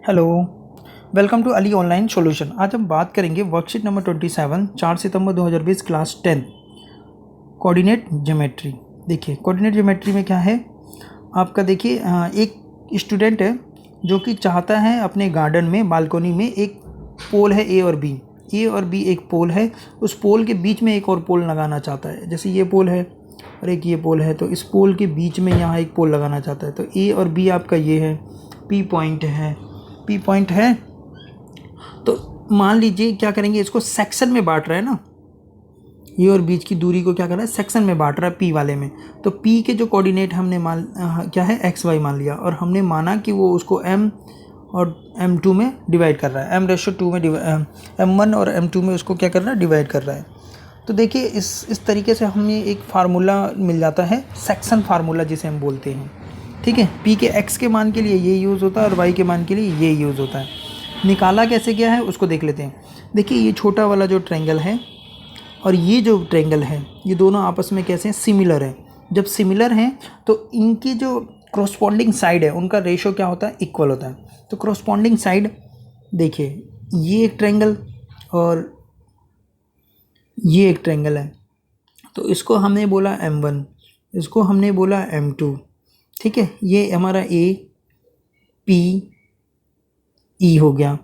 Hello, welcome to Ali online solution. आज हम बात करेंगे वर्कशीट नंबर 27 4 सितंबर 2020 क्लास 10 कोऑर्डिनेट ज्योमेट्री। देखिए कोऑर्डिनेट ज्योमेट्री में क्या है आपका। देखिए एक स्टूडेंट है जो कि चाहता है अपने गार्डन में बालकोनी में एक पोल है ए और बी एक पोल है, उस पोल के बीच में एक और पोल लगाना चाहता है। जैसे ये पोल है और एक ये पोल है, तो इस पोल के बीच में यहाँ एक पोल लगाना चाहता है। तो ए और बी आपका ये है, पी पॉइंट है। तो मान लीजिए क्या करेंगे, इसको सेक्शन में बांट रहा है ना, ये और बीच की दूरी को क्या कर रहा है, सेक्शन में बांट रहा है पी वाले में। तो पी के जो कोऑर्डिनेट हमने क्या है एक्स वाई मान लिया, और हमने माना कि वो उसको एम और M2 में डिवाइड कर रहा है, M/2 में M1 और M2 में उसको क्या कर रहा है, डिवाइड कर रहा है। तो देखिए इस तरीके से हमें एक फार्मूला मिल जाता है, सेक्शन फार्मूला जिसे हम बोलते हैं। ठीक है, पी के एक्स के मान के लिए ये यूज़ होता है और वाई के मान के लिए ये यूज़ होता है। निकाला कैसे गया है उसको देख लेते हैं। देखिए ये छोटा वाला जो ट्रायंगल है और ये जो ट्रायंगल है, ये दोनों आपस में कैसे हैं, सिमिलर है। जब सिमिलर हैं तो इनकी जो क्रॉसपॉन्डिंग साइड है उनका रेशो क्या होता है, इक्वल होता है। तो क्रॉसपॉन्डिंग साइड देखिए, ये एक ट्रायंगल और ये एक ट्रायंगल है, तो इसको हमने बोला M1, इसको हमने बोला M2। ठीक है, ये हमारा ए पी ई हो गया,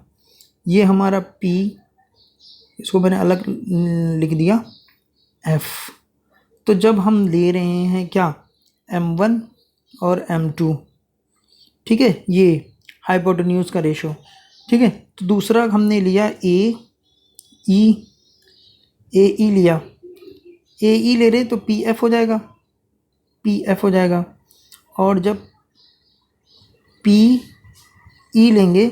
ये हमारा पी, इसको मैंने अलग लिख दिया एफ। तो जब हम ले रहे हैं क्या, M1 और M2, ठीक है, ये हाइपोटेन्यूज का रेशो। ठीक है, तो दूसरा हमने लिया ए ई लिया, ए ई ले रहे तो पी एफ हो जाएगा। और जब पी ई लेंगे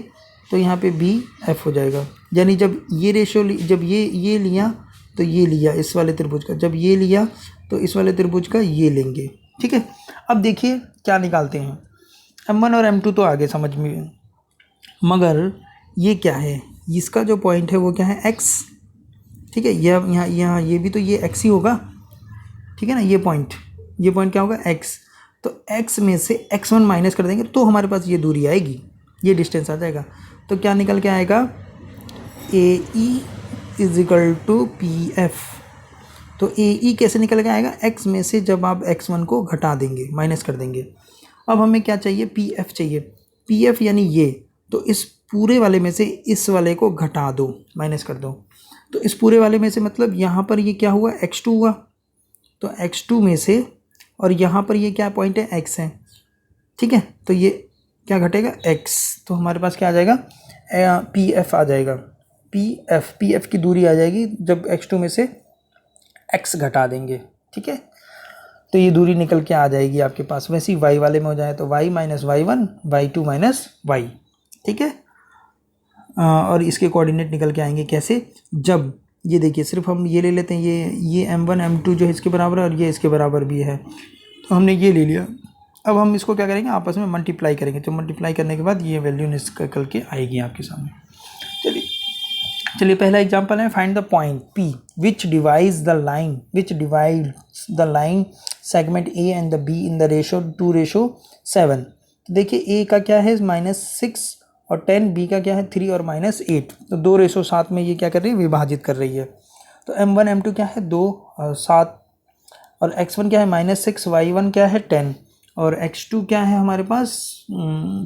तो यहाँ पे बी एफ हो जाएगा। यानी जब ये रेशो जब ये लिया तो ये लिया इस वाले त्रिभुज का, जब ये लिया तो इस वाले त्रिभुज का ये लेंगे। ठीक है, अब देखिए क्या निकालते हैं। M1 और M2 तो आगे समझ में, मगर ये क्या है, इसका जो पॉइंट है वो क्या है, x। ठीक है, यहाँ ये भी तो ये x ही होगा। ठीक है ना, ये पॉइंट क्या होगा, x। तो x में से x1 माइनस कर देंगे तो हमारे पास ये दूरी आएगी, ये डिस्टेंस आ जाएगा। तो क्या निकल के आएगा, AE = PF। तो AE कैसे निकल के आएगा, x में से जब आप x1 को घटा देंगे, माइनस कर देंगे। अब हमें क्या चाहिए, PF चाहिए। PF यानी ये, तो इस पूरे वाले में से इस वाले को घटा दो, माइनस कर दो। तो इस पूरे वाले में से मतलब यहाँ पर ये क्या हुआ, x2 हुआ। तो x2 में से, और यहाँ पर ये क्या पॉइंट है, x है। ठीक है, तो ये क्या घटेगा, x। तो हमारे पास क्या आ जाएगा, PF आ जाएगा। PF की दूरी आ जाएगी जब x2 में से x घटा देंगे। ठीक है, तो ये दूरी निकल के आ जाएगी आपके पास। वैसे ही y वाले में हो जाए तो y - y1 y2 - y। ठीक है, और इसके कोऑर्डिनेट निकल के आएंगे कैसे, जब ये देखिए सिर्फ हम ये ले लेते हैं, ये M1 M2 जो है इसके बराबर है और ये इसके बराबर भी है, तो हमने ये ले लिया। अब हम इसको क्या करेंगे, आपस में मल्टीप्लाई करेंगे। तो मल्टीप्लाई करने के बाद ये वैल्यू निकल के आएगी आपके सामने। चलिए पहला एग्जांपल है, find the point P which divides the line segment A and the B in the ratio 2:7। तो देखिए A का क्या है, -6 और 10, B का क्या है 3 और -8। तो 2:7 में ये क्या कर रही है, विभाजित कर रही है। तो M1 M2 क्या है 2 और 7, और x1 क्या है -6, y1 क्या है 10, और x2 क्या है हमारे पास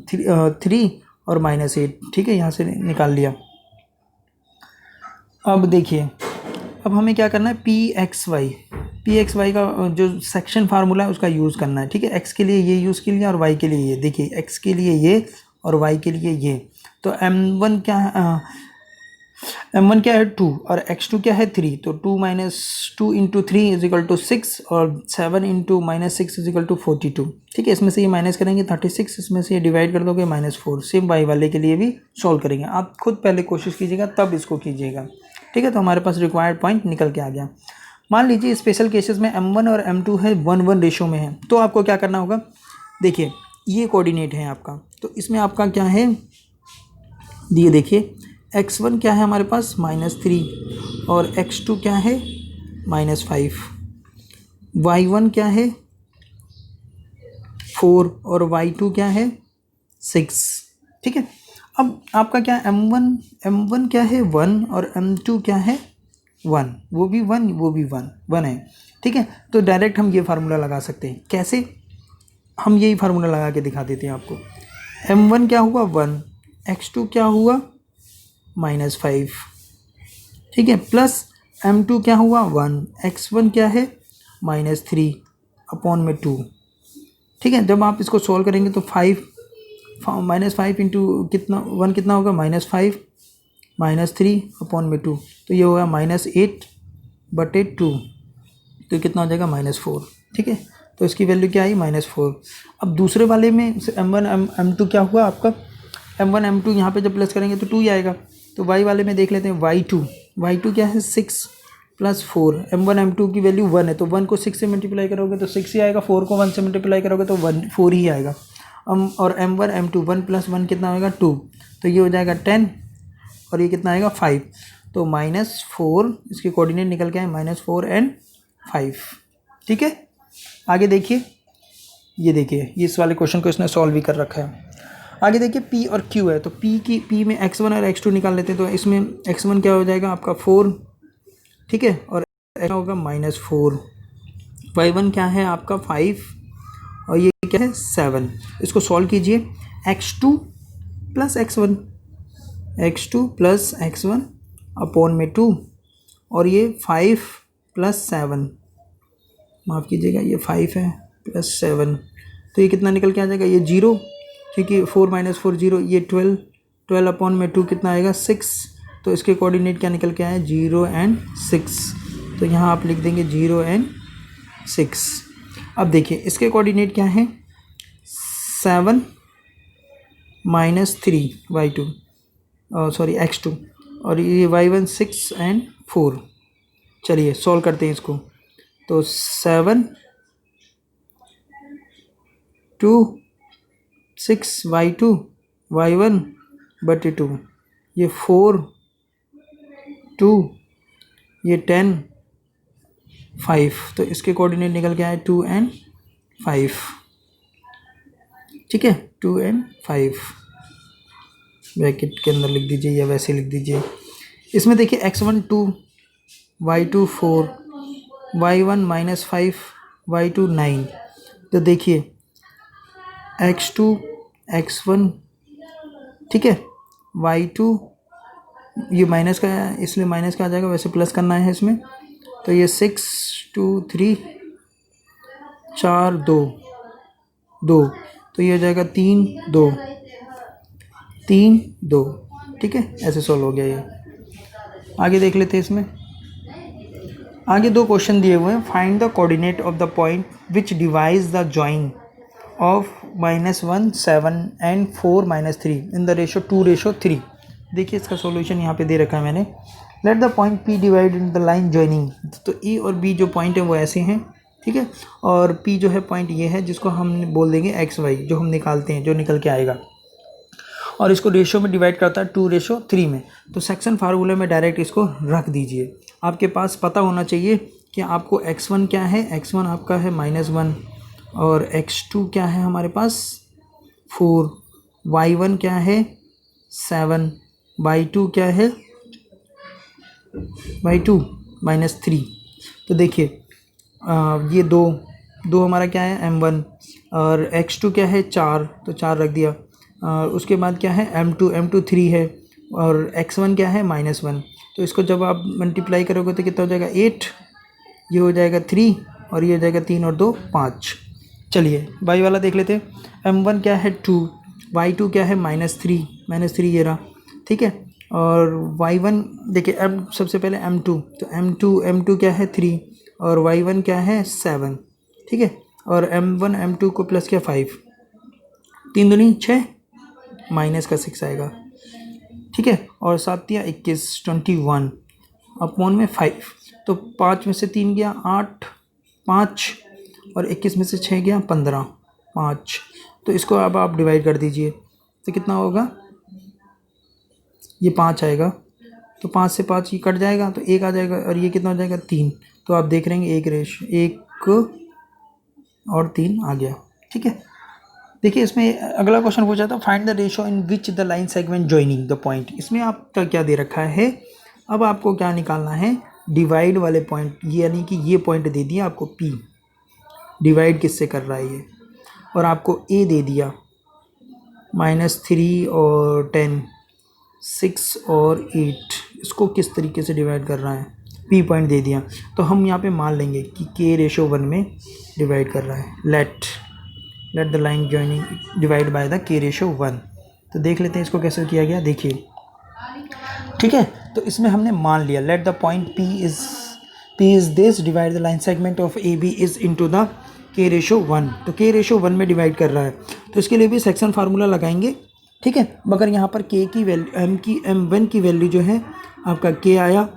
3 और -8। ठीक है, यहाँ से निकाल लिया। अब देखिए, अब हमें क्या करना है, PXY का जो सेक्शन फार्मूला है उसका यूज़ करना है। ठीक है, x के लिए ये यूज़ के लिए और y के लिए ये। देखिए x के लिए ये और y के लिए ये। तो M1 क्या है, M1 क्या है 2 और x2 क्या है 3। तो 2 - 2 × 3 = 6 और 7 × -6 = 42। ठीक है, इसमें से ये माइनस करेंगे 36, इसमें से ये डिवाइड कर दोगे -4। सेम y वाले के लिए भी सॉल्व करेंगे। आप खुद पहले कोशिश कीजिएगा तब इसको कीजिएगा। ठीक है, तो हमारे पास रिक्वायर्ड पॉइंट निकल के आ गया। मान लीजिए स्पेशल केसेस में M1 और M2 है 1:1 रेशो में है, तो आपको क्या करना होगा, देखिए ये कोऑर्डिनेट है आपका, तो इसमें आपका क्या है, ये देखिए x1 क्या है हमारे पास -3 और x2 क्या है -5, y1 क्या है 4 और y2 क्या है 6। ठीक है, अब आपका क्या M1 क्या है 1 और M2 क्या है 1, वो भी 1 वो भी 1 है, ठीक है। तो डायरेक्ट हम ये फार्मूला लगा सकते हैं। कैसे? हम यही फार्मूला लगा के दिखा देते हैं आपको। M1 क्या हुआ 1, X2 क्या हुआ -5, ठीक है, प्लस M2 क्या हुआ 1, X1 क्या है -3 अपॉन में 2, ठीक है। जब आप इसको सॉल्व करेंगे तो -5 इंटू कितना 1 कितना होगा -5 -3 अपॉन में 2, तो ये होगा -8/2, तो ये कितना हो जाएगा -4, ठीक है। तो इसकी वैल्यू क्या आई -4। अब दूसरे वाले में M1 M2 क्या हुआ आपका, M1 M2 यहाँ पे जब प्लस करेंगे तो 2 ही आएगा। तो y वाले में देख लेते हैं y2 क्या है 6 + 4, M1 M2 की वैल्यू 1 है, तो 1 को 6 से मल्टीप्लाई करोगे तो 6 ही आएगा, 4 को 1 से मल्टीप्लाई करोगे तो 4 ही आएगा। और M1 M2 1 + 1 कितना होगा 2, तो ये हो जाएगा 10 और ये कितना आएगा 5, तो -4 इसके कोऑर्डिनेट निकल के आए -4 और 5, ठीक है। आगे देखिए, ये देखिए इस वाले क्वेश्चन को इसने सॉल्व भी कर रखा है। आगे देखिए P और Q है, तो P में X1 और X2 निकाल लेते हैं। तो इसमें X1 क्या हो जाएगा आपका 4, ठीक है, और X होगा -4, Y1 क्या है आपका 5 और ये क्या है 7। इसको सॉल्व कीजिए, X2 + X1 अपॉन में 2 और ये 5 + 7, माफ़ कीजिएगा ये 5 है +7, तो ये कितना निकल के आ जाएगा, ये 0, क्योंकि 4 - 4 0, ये 12 अपॉन में 2 कितना आएगा 6, तो इसके कोऑर्डिनेट क्या निकल के आए 0 और 6, तो यहाँ आप लिख देंगे 0 और 6। अब देखिए इसके कोऑर्डिनेट क्या है 7 - 3 y2 सॉरी X2 और ये y1 6 और 4। चलिए सॉल्व करते हैं इसको, तो 7 2 6 y2 y1/2, ये 4 2, ये 10 5, तो इसके कोऑर्डिनेट निकल के आए 2 और 5, ठीक है, 2 और 5 ब्रैकेट के अंदर लिख दीजिए या वैसे लिख दीजिए। इसमें देखिए X1 2 y2 4 y1 -5 y2 9, तो देखिए X2 X1, ठीक है, y2 ये माइनस का है इसलिए माइनस का आ जाएगा, वैसे प्लस करना है इसमें, तो ये 6 2 3 4 2 2, तो ये हो जाएगा 3 2 3 2, ठीक है, ऐसे सॉल्व हो गया ये। आगे देख लेते हैं इसमें, आगे दो क्वेश्चन दिए हुए हैं। Find the coordinate of the point which divides the join of -1 7 and 4 -3 in the ratio 2:3। देखिए इसका सॉल्यूशन यहाँ पे दे रखा है मैंने। Let the point P divide in the line joining, तो E और B जो पॉइंट है वो ऐसे हैं, ठीक है, और P जो है पॉइंट ये है जिसको हम बोल देंगे XY, जो हम निकालते हैं जो निकल के आएगा, और इसको रेशो में डिवाइड करता है 2:3 में। तो सेक्शन फार्मूले में डायरेक्ट इसको रख दीजिए। आपके पास पता होना चाहिए कि आपको X1 क्या है, X1 आपका है -1 और X2 क्या है हमारे पास 4, Y1 क्या है 7, Y2 क्या है Y2 -3। तो देखिए ये दो हमारा क्या है M1 और X2 क्या है 4, तो 4 रख दिया। उसके बाद क्या है M2 3 है और X1 क्या है -1, तो इसको जब आप मल्टीप्लाई करोगे तो कितना हो जाएगा 8, ये हो जाएगा 3 और ये हो जाएगा 3 और 2 5। चलिए y वाला देख लेते हैं। M1 क्या है 2, Y2 क्या है -3 ये रहा, ठीक है, और Y1 देखिए सबसे पहले M2, तो M2 क्या है 3 और Y1 क्या है 7, ठीक है, और M1 M2 को प्लस किया 5, 3 दूनी 6 माइनस का 6 आएगा, ठीक है, और 7 या 21 21 अपॉन में 5, तो 5 में से 3 गया 8 5 और 21 में से 6 गया 15 5, तो इसको अब आप डिवाइड कर दीजिए तो कितना होगा, ये 5 आएगा, तो 5 से 5 ये कट जाएगा तो 1 आ जाएगा और ये कितना हो जाएगा 3, तो आप देख रहे हैं 1 और 3 आ गया, ठीक है। देखिए इसमें अगला क्वेश्चन पूछा था, find the ratio in which the line segment joining the point. इसमें आपका क्या दे रखा है, अब आपको क्या निकालना है, डिवाइड वाले पॉइंट, यानी कि ये पॉइंट दे दिया आपको P, डिवाइड किससे कर रहा है ये, और आपको A दे दिया -3 और 10, 6 और 8, इसको किस तरीके से डिवाइड कर रहा है, P पॉइंट दे दिया। तो हम यहाँ पे मान लेंगे कि K/1 में डिवाइड कर रहा है। Let the line joining divide by the K/1। तो देख लेते हैं इसको कैसे किया गया, देखिए ठीक है। तो इसमें हमने मान लिया let the point P is this, divide the line segment of AB is into the K/1। तो K/1 में डिवाइड कर रहा है, तो इसके लिए भी सेक्शन फार्मूला लगाएंगे, ठीक है। मगर यहाँ पर K की वैल्यू, M1 की वैल्यू जो है आपका K आया,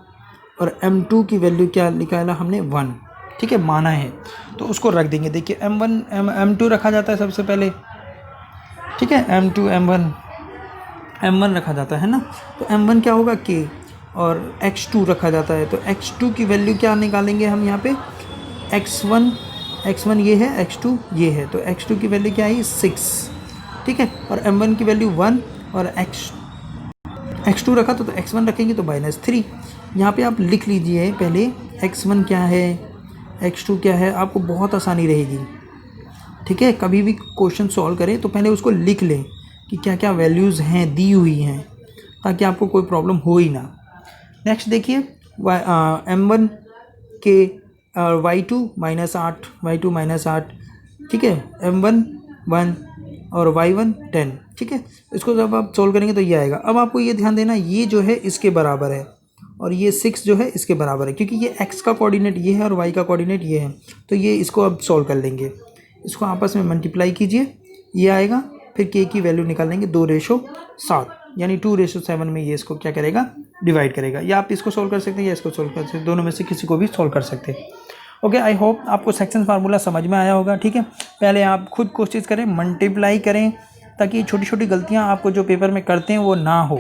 और M2 की वैल्यू क्या निकाला हमने 1, ठीक है, माना है। तो उसको रख देंगे। देखिए M2 रखा जाता है सबसे पहले, ठीक है, M2 M1 रखा जाता है ना। तो M1 क्या होगा K, और X2 रखा जाता है। तो X2 की वैल्यू क्या निकालेंगे हम यहाँ पे, X1 ये है, X2 ये है। तो X2 की वैल्यू क्या आई 6, ठीक है, और M1 की वैल्यू 1, और X2 रखा तो X1 रखेंगे तो -3। यहाँ पे आप लिख लीजिए पहले X1 क्या है, X2 क्या है, आपको बहुत आसानी रहेगी, ठीक है। कभी भी क्वेश्चन सॉल्व करें तो पहले उसको लिख लें कि क्या क्या वैल्यूज़ हैं, दी हुई हैं, ताकि आपको कोई प्रॉब्लम हो ही ना। नेक्स्ट देखिए M1 के Y2 -8, Y2 -8, ठीक है, M1 1 और Y1 10, ठीक है। इसको जब आप सोल्व करेंगे तो ये आएगा। अब आपको ये ध्यान देना, ये जो है इसके बराबर है, और ये 6 जो है इसके बराबर है, क्योंकि ये x का कोऑर्डिनेट ये है और y का कोऑर्डिनेट ये है। तो ये इसको अब सॉल्व कर लेंगे, इसको आपस में मल्टीप्लाई कीजिए, ये आएगा, फिर k की वैल्यू निकाल लेंगे 2/7, यानी 2/7 में ये इसको क्या करेगा, डिवाइड करेगा। या आप इसको सॉल्व कर सकते हैं या इसको सॉल्व कर सकते हैं, दोनों में से किसी को भी सॉल्व कर सकते हैं। ओके, आई होप आपको सेक्शन फार्मूला समझ में आया होगा, ठीक है। पहले आप खुद कोशिश करें, मल्टीप्लाई करें, ताकि छोटी छोटी गलतियां आपको जो पेपर में करते हैं वो ना हो,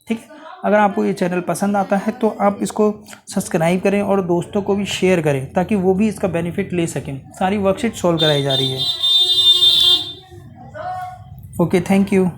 ठीक है। अगर आपको ये चैनल पसंद आता है तो आप इसको सब्सक्राइब करें और दोस्तों को भी शेयर करें, ताकि वो भी इसका बेनिफिट ले सकें। सारी वर्कशीट सॉल्व कराई जा रही है। Okay, thank you.